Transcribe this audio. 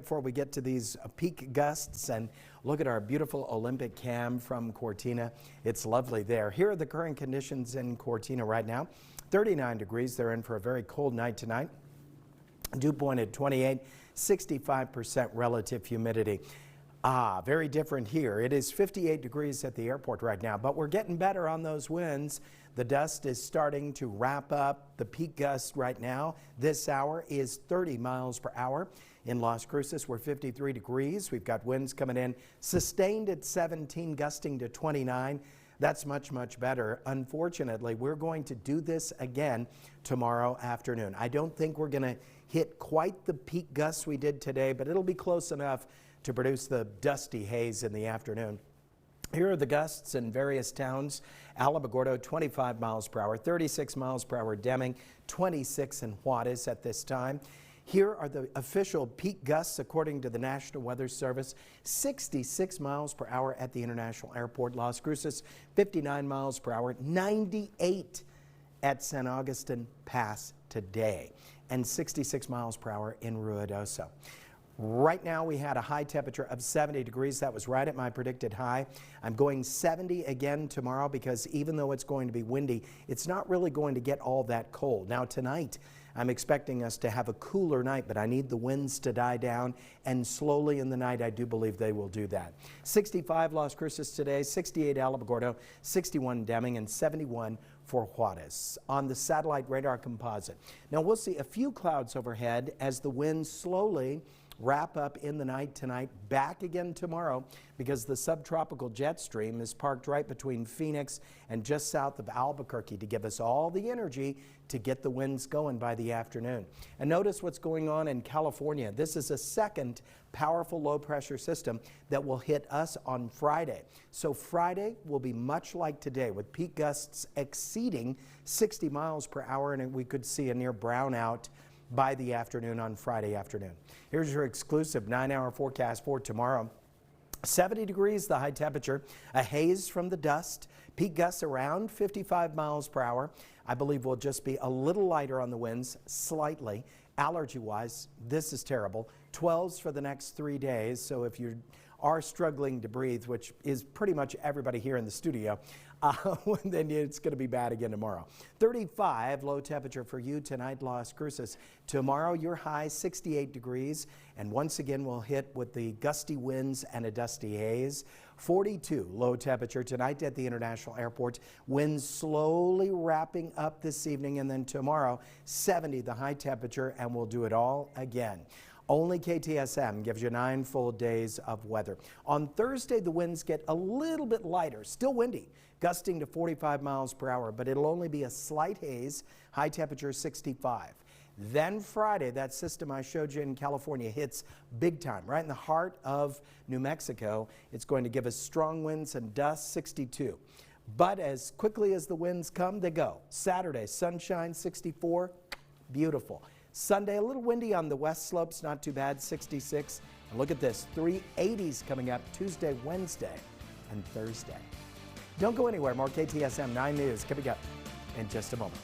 Before we get to these peak gusts and look at our beautiful Olympic cam from Cortina, it's lovely there. Here are the current conditions in Cortina right now. 39 degrees. They're in for a very cold night tonight. Dew point at 28, 65% relative humidity. Very different here. It is 58 degrees at the airport right now, but we're getting better on those winds. The dust is starting to wrap up. The peak gust right now, this hour, is 30 miles per hour. In Las Cruces, we're 53 degrees. We've got winds coming in sustained at 17, gusting to 29. That's much, much better. Unfortunately, we're going to do this again tomorrow afternoon. I don't think we're going to hit quite the peak gusts we did today, but it'll be close enough to produce the dusty haze in the afternoon. Here are the gusts in various towns. Alamogordo, 25 miles per hour, 36 miles per hour Deming, 26 in Juarez at this time. Here are the official peak gusts according to the National Weather Service. 66 miles per hour at the International Airport, Las Cruces, 59 miles per hour, 98 at San Agustin Pass today, and 66 miles per hour in Ruidoso. Right now we had a high temperature of 70 degrees. That was right at my predicted high. I'm going 70 again tomorrow because even though it's going to be windy, it's not really going to get all that cold. Now tonight, I'm expecting us to have a cooler night, but I need the winds to die down, and slowly in the night, I do believe they will do that. 65 Las Cruces today, 68 Alamogordo, 61 Deming, and 71 for Juarez on the satellite radar composite. Now we'll see a few clouds overhead as the winds slowly wrap up in the night tonight, back again tomorrow because the subtropical jet stream is parked right between Phoenix and just south of Albuquerque to give us all the energy to get the winds going by the afternoon. And notice what's going on in California. This is a second powerful low pressure system that will hit us on Friday. So Friday will be much like today with peak gusts exceeding 60 miles per hour, and we could see a near brownout by the afternoon on Friday afternoon. Here's your exclusive 9-hour forecast for tomorrow. 70 degrees, the high temperature, a haze from the dust, peak gusts around 55 miles per hour. I believe we'll just be a little lighter on the winds, slightly. Allergy-wise, this is terrible. 12s for the next 3 days, so if you are struggling to breathe, which is pretty much everybody here in the studio, then it's going to be bad again tomorrow. 35 low temperature for you tonight, Las Cruces. Tomorrow, your high 68 degrees, and once again we'll hit with the gusty winds and a dusty haze. 42 low temperature tonight at the International Airport. Winds slowly wrapping up this evening, and then tomorrow 70 the high temperature, and we'll do it all again. Only KTSM gives you 9 full days of weather. On Thursday, the winds get a little bit lighter, still windy, gusting to 45 miles per hour, but it'll only be a slight haze, high temperature 65. Then Friday, that system I showed you in California hits big time, right in the heart of New Mexico. It's going to give us strong winds and dust, 62. But as quickly as the winds come, they go. Saturday, sunshine, 64, beautiful. Sunday, a little windy on the west slopes, not too bad, 66. And look at this, 380s coming up Tuesday, Wednesday, and Thursday. Don't go anywhere. More KTSM 9 News coming up in just a moment.